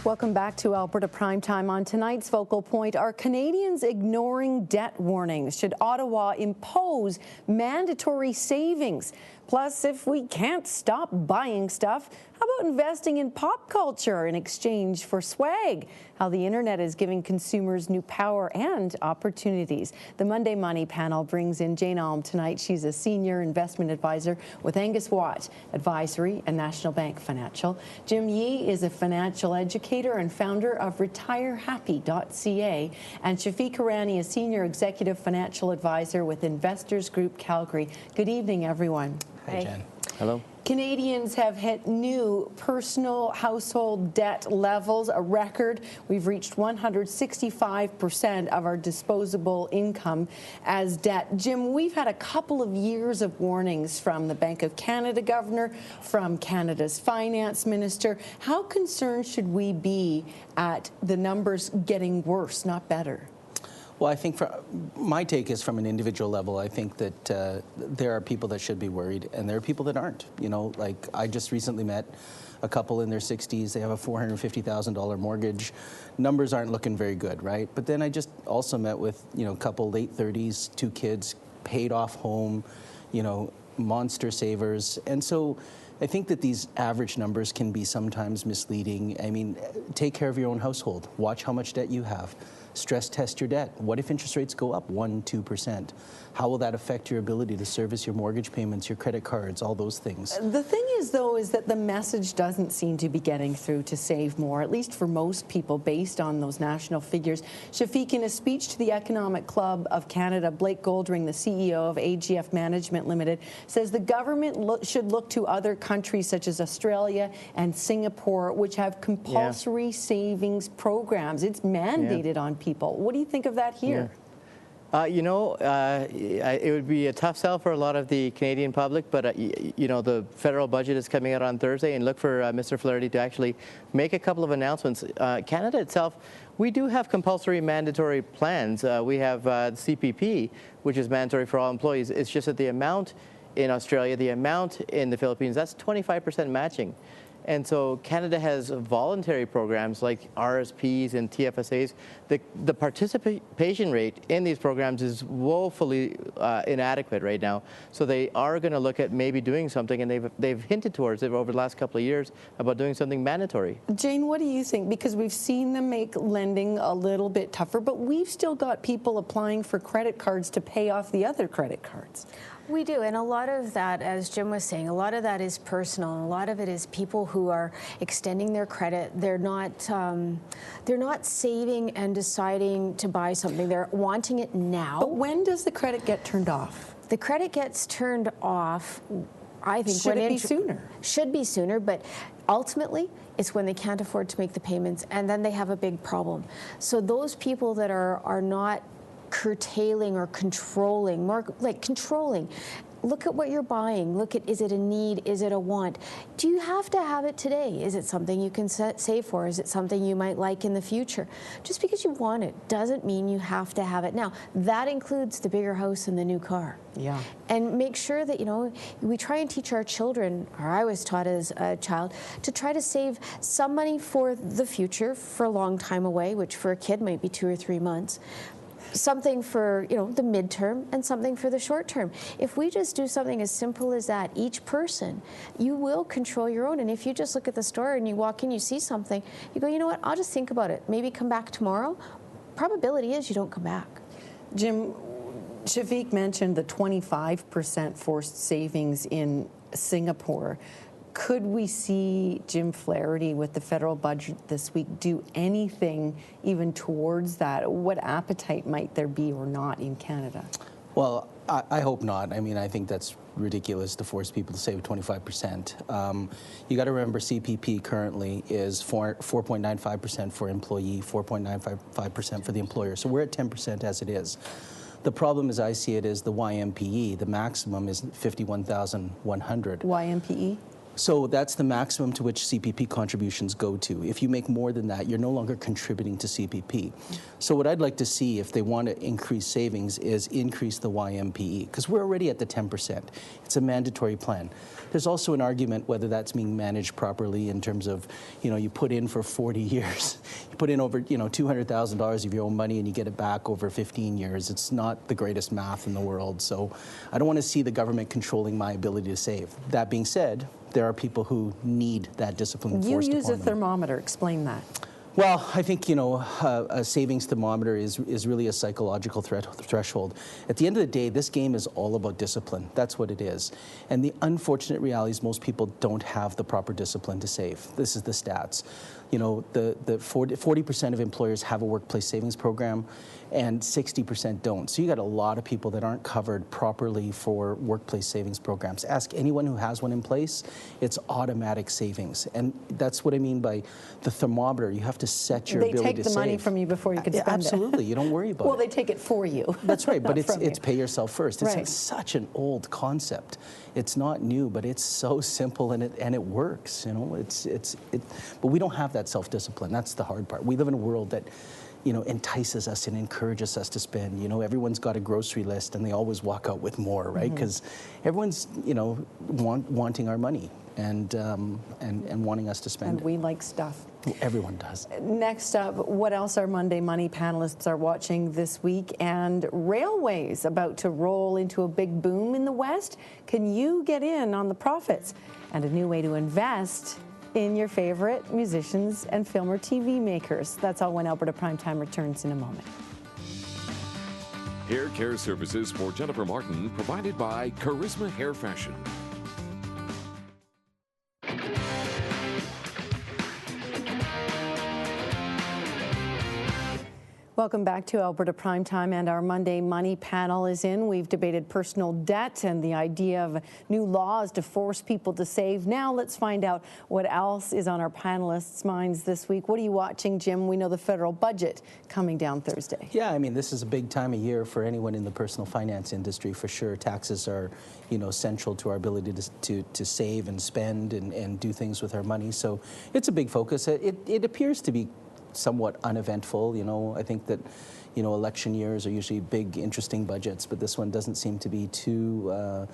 Welcome back to Alberta Primetime. On tonight's focal point, are Canadians ignoring debt warnings? Should Ottawa impose mandatory savings? Plus, if we can't stop buying stuff, how about investing in pop culture in exchange for swag? How the internet is giving consumers new power and opportunities. The Monday Money panel brings in Jane Alm tonight. She's a senior investment advisor with Angus Watt Advisory and National Bank Financial. Jim Yee is a financial educator and founder of Retirehappy.ca. And Shafik Hirani, a senior executive financial advisor with Investors Group Calgary. Good evening, everyone. Hi, Jen. Hello. Canadians have hit new personal household debt levels, a record. We've reached 165% of our disposable income as debt. Jim, we've had a couple of years of warnings from the Bank of Canada governor, from Canada's finance minister. How concerned should we be at the numbers getting worse, not better? Well, I think my take is from an individual level. I think that there are people that should be worried, and there are people that aren't. You know, like I just recently met a couple in their 60s. They have a $450,000 mortgage. Numbers aren't looking very good, right? But then I just also met with, you know, a couple late 30s, 2 kids, paid off home, you know, monster savers. And so I think that these average numbers can be sometimes misleading. I mean, take care of your own household. Watch how much debt you have. Stress test your debt. What if interest rates go up 1%, 2%? How will that affect your ability to service your mortgage payments, your credit cards, all those things? The thing is, though, is that the message doesn't seem to be getting through to save more, at least for most people, based on those national figures. Shafik, in a speech to the Economic Club of Canada, Blake Goldring, the CEO of AGF Management Limited, says the government should look to other countries such as Australia and Singapore, which have compulsory savings programs. It's mandated on people. What do you think of that here? It would be a tough sell for a lot of the Canadian public, but you know, the federal budget is coming out on Thursday, and look for Mr. Flaherty to actually make a couple of announcements. Canada itself, we do have compulsory mandatory plans. We have CPP, which is mandatory for all employees. It's just that the amount in Australia, the amount in the Philippines, that's 25% matching. And so Canada has voluntary programs like RSPs and TFSAs. The participation rate in these programs is woefully inadequate right now. So they are going to look at maybe doing something, and they've hinted towards it over the last couple of years about doing something mandatory. Jane, what do you think? Because we've seen them make lending a little bit tougher, but we've still got people applying for credit cards to pay off the other credit cards. We do, and a lot of that, as Jim was saying, a lot of that is personal, and a lot of it is people who are extending their credit. They're not saving and deciding to buy something. They're wanting it now. But when does the credit get turned off? The credit gets turned off, I think. Should it be sooner? Should be sooner, but ultimately, it's when they can't afford to make the payments, and then they have a big problem. So those people that are not curtailing or controlling, more like controlling. Look at what you're buying. Look at, is it a need? Is it a want? Do you have to have it today? Is it something you can save for? Is it something you might like in the future? Just because you want it doesn't mean you have to have it now. That includes the bigger house and the new car. Yeah. And make sure that, you know, we try and teach our children, or I was taught as a child, to try to save some money for the future, for a long time away, which for a kid might be 2 or 3 months. Something for, you know, the midterm, and something for the short term. If we just do something as simple as that, each person, you will control your own. And if you just look at the store and you walk in, you see something, you go, you know what, I'll just think about it. Maybe come back tomorrow. Probability is you don't come back. Jim, Shafik mentioned the 25% forced savings in Singapore. Could we see Jim Flaherty with the federal budget this week do anything even towards that? What appetite might there be or not in Canada? Well, I hope not. I mean, I think that's ridiculous to force people to save 25%. You got to remember CPP currently is 4.95% for employee, 4.95% for the employer. So we're at 10% as it is. The problem, as I see it, is the YMPE. The maximum is $51,100. YMPE? So that's the maximum to which CPP contributions go to. If you make more than that, you're no longer contributing to CPP. So what I'd like to see, if they want to increase savings, is increase the YMPE, because we're already at the 10%. It's a mandatory plan. There's also an argument whether that's being managed properly in terms of, you put in for 40 years. You put in over, $200,000 of your own money and you get it back over 15 years. It's not the greatest math in the world. So I don't want to see the government controlling my ability to save. That being said, there are people who need that discipline forced upon them. You use a thermometer. Explain that. Well, I think, a savings thermometer is really a psychological threshold. At the end of the day, this game is all about discipline. That's what it is. And the unfortunate reality is most people don't have the proper discipline to save. This is the stats. The 40% of employers have a workplace savings program and 60% don't. So you got a lot of people that aren't covered properly for workplace savings programs. Ask anyone who has one in place, it's automatic savings. And that's what I mean by the thermometer. You have to set your ability to save. They take the money from you before you can spend Absolutely. You don't worry about it. Well, they take it for you. That's right, but it's pay yourself first. It's right. such an old concept. It's not new, but it's so simple and it works. But we don't have that self-discipline. That's the hard part. We live in a world that entices us and encourages us to spend. Everyone's got a grocery list and they always walk out with more, right? Because everyone's, wanting our money and wanting us to spend. And we like stuff. Everyone does. Next up, what else our Monday Money panelists are watching this week? And railways about to roll into a big boom in the West. Can you get in on the profits? And a new way to invest in your favorite musicians and film or TV makers. That's all when Alberta Primetime returns in a moment. Hair care services for Jennifer Martin provided by Charisma Hair Fashion. Welcome back to Alberta Primetime, and our Monday Money panel is in. We've debated personal debt and the idea of new laws to force people to save. Now let's find out what else is on our panelists' minds this week. What are you watching, Jim? We know the federal budget coming down Thursday. Yeah, this is a big time of year for anyone in the personal finance industry, for sure. Taxes are, central to our ability to save and spend and do things with our money. So it's a big focus. It appears to be somewhat uneventful. I think that, election years are usually big, interesting budgets, but this one doesn't seem to be too,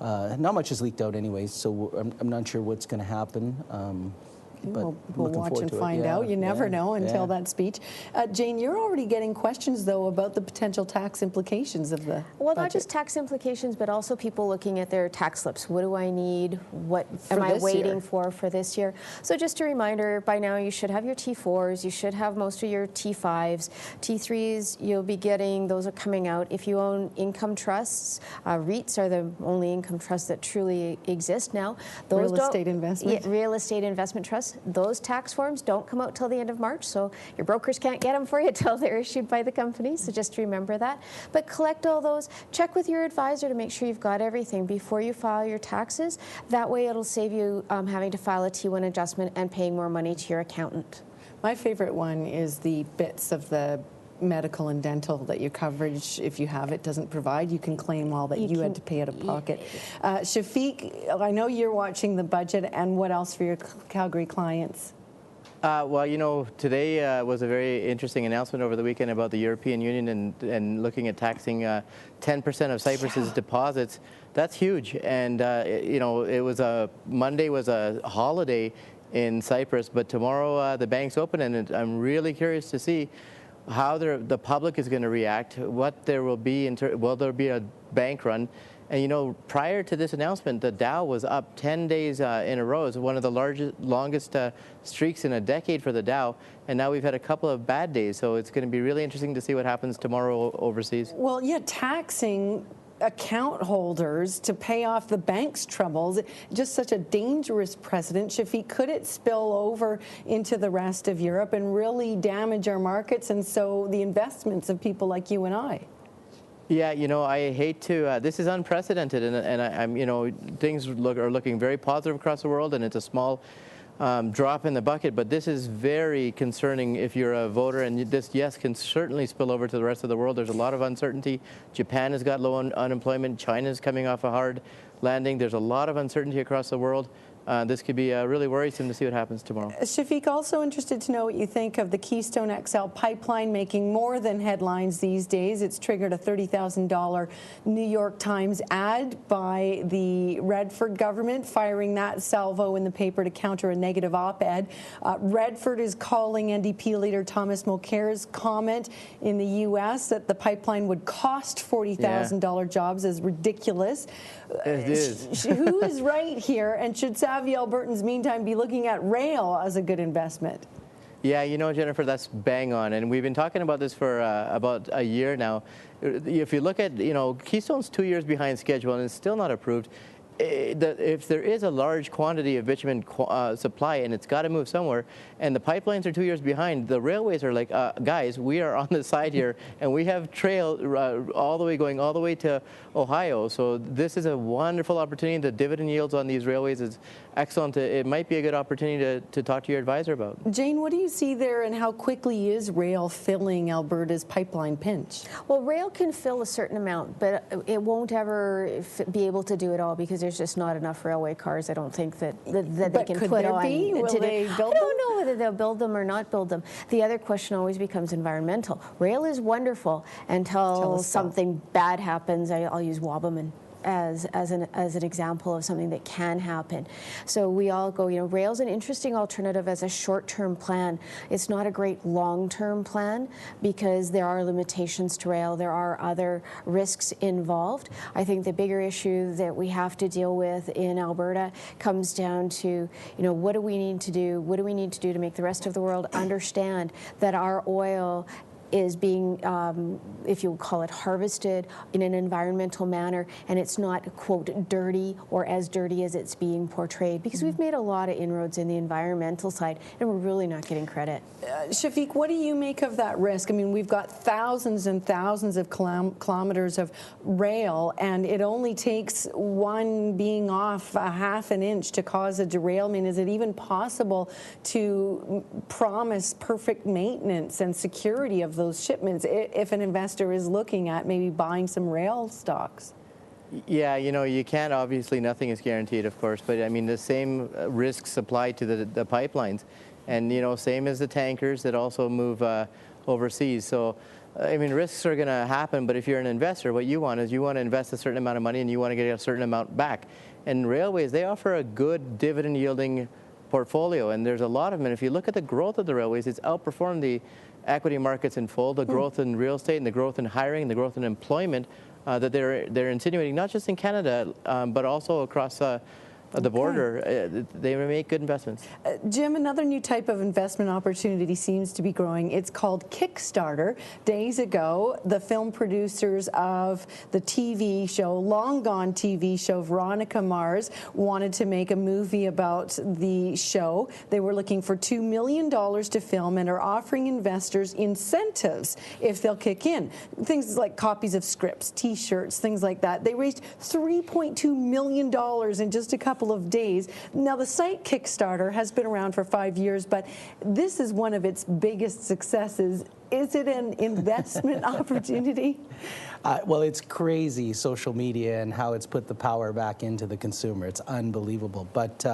not much is leaked out anyway, so I'm not sure what's going to happen. But we'll watch and find out. You never know until that speech. Jane, you're already getting questions, though, about the potential tax implications of the Well, budget. not just tax implications, but also people looking at their tax slips. What do I need? What am I waiting for this year? So just a reminder, by now you should have your T4s. You should have most of your T5s. T3s, you'll be getting, those are coming out. If you own income trusts, REITs are the only income trusts that truly exist now. Those real estate investment? Yeah, real estate investment trusts. Those tax forms don't come out till the end of March, so your brokers can't get them for you till they're issued by the company, so just remember that. But collect all those, check with your advisor to make sure you've got everything before you file your taxes. That way it'll save you having to file a T1 adjustment and paying more money to your accountant. My favorite one is the bits of the medical and dental that your coverage, if you have it, doesn't provide. You can claim all that you had to pay out of pocket. Shafik, I know you're watching the budget, and what else for your Calgary clients? Well, today was a very interesting announcement over the weekend about the European Union and looking at taxing 10% of Cyprus's deposits. That's huge. And, it was Monday was a holiday in Cyprus, but tomorrow the bank's open, and I'm really curious to see how the public is going to react, what there will be, will there be a bank run? And prior to this announcement, the Dow was up 10 days in a row. It's one of the longest streaks in a decade for the Dow. And now we've had a couple of bad days. So it's going to be really interesting to see what happens tomorrow overseas. Well, yeah, taxing account holders to pay off the bank's troubles, just such a dangerous precedent. Shafik, could it spill over into the rest of Europe and really damage our markets and so the investments of people like you and I? Yeah, I hate to. This is unprecedented, and I'm, things are looking very positive across the world, and it's a small drop in the bucket. But this is very concerning if you're a voter, and this, yes, can certainly spill over to the rest of the world. There's a lot of uncertainty. Japan has got low unemployment. China's coming off a hard landing. There's a lot of uncertainty across the world. this could be really worrisome to see what happens tomorrow. Shafik, also interested to know what you think of the Keystone XL pipeline making more than headlines these days. It's triggered a $30,000 New York Times ad by the Redford government, firing that salvo in the paper to counter a negative op-ed. Redford is calling NDP leader Thomas Mulcair's comment in the U.S. that the pipeline would cost $40,000 jobs as ridiculous. It is. Who is right here, and should savvy Albertans meantime be looking at rail as a good investment? Yeah, you know, Jennifer, that's bang on, and we've been talking about this for about a year now. If you look at, you know, Keystone's 2 years behind schedule and it's still not approved. If there is a large quantity of bitumen supply and it's got to move somewhere, and the pipelines are 2 years behind, the railways are like, guys, we are on the side here, and we have trail all the way going all the way to Ohio. So this is a wonderful opportunity. The dividend yields on these railways is excellent. It might be a good opportunity to talk to your advisor about. Jane, what do you see there, and how quickly is rail filling Alberta's pipeline pinch? Well, rail can fill a certain amount, but it won't ever be able to do it all because there's just not enough railway cars, I don't think, that they can put on. Will they build them? I don't know whether they'll build them or not build them. The other question always becomes environmental. Rail is wonderful until something bad happens. I'll use Wabamun as an example of something that can happen. So we all go, you know, rail's an interesting alternative as a short-term plan. It's not a great long-term plan because there are limitations to rail. There are other risks involved. I think the bigger issue that we have to deal with in Alberta comes down to, you know, what do we need to do? What do we need to do to make the rest of the world understand that our oil is being, if you would call it, harvested in an environmental manner, and it's not, quote, dirty or as dirty as it's being portrayed, because we've made a lot of inroads in the environmental side, and we're really not getting credit. Shafik, what do you make of that risk? I mean, we've got thousands and thousands of kilometers of rail, and it only takes one being off a half an inch to cause a derailment. Is it even possible to promise perfect maintenance and security of those shipments if an investor is looking at maybe buying some rail stocks? Yeah, you know, you can't, obviously nothing is guaranteed, of course, but I mean the same risks apply to the pipelines, and you know, same as the tankers that also move overseas. So I mean, risks are going to happen, but if you're an investor, what you want is you want to invest a certain amount of money and you want to get a certain amount back. And railways, they offer a good dividend yielding portfolio, and there's a lot of them. And if you look at the growth of the railways, it's outperformed the equity markets in full, the growth in real estate and the growth in hiring and the growth in employment that they're insinuating, not just in Canada, but also across the border. They make good investments. Jim, another new type of investment opportunity seems to be growing. It's called Kickstarter. Days ago, the film producers of the TV show, long gone TV show, Veronica Mars, wanted to make a movie about the show. They were looking for $2 million to film and are offering investors incentives if they'll kick in. Things like copies of scripts, T-shirts, things like that. They raised $3.2 million in just a couple of days. Now, the site Kickstarter has been around for 5 years, but this is one of its biggest successes. Is it an investment opportunity? Well, it's crazy, social media and how it's put the power back into the consumer. It's unbelievable. But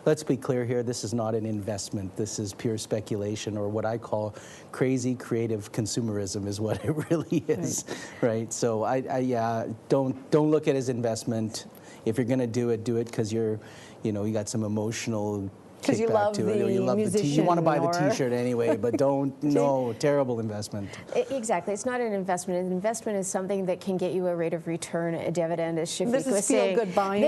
let's be clear here, this is not an investment. This is pure speculation, or what I call crazy creative consumerism is what it really is, right? So yeah, don't look at it as investment. If you're going to do it because you got some emotional because you love to it, or you love musician, you want to buy the T-shirt anyway, but don't. No, terrible investment. Exactly, it's not an investment. An investment is something that can get you a rate of return, a dividend, as Shafik was saying. This is feel-good buying.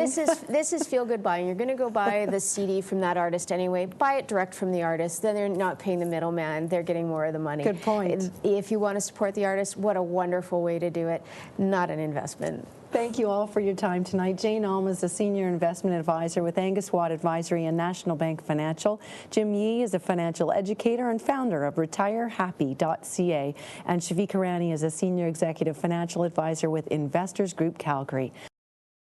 This is feel-good buying. You're going to go buy the CD from that artist anyway. Buy it direct from the artist. Then they're not paying the middleman. They're getting more of the money. Good point. If you want to support the artist, what a wonderful way to do it. Not an investment. Thank you all for your time tonight. Jane Alm is a senior investment advisor with Angus Watt Advisory and National Bank Financial. Jim Yee is a financial educator and founder of Retirehappy.ca. And Shafik Hirani is a senior executive financial advisor with Investors Group Calgary.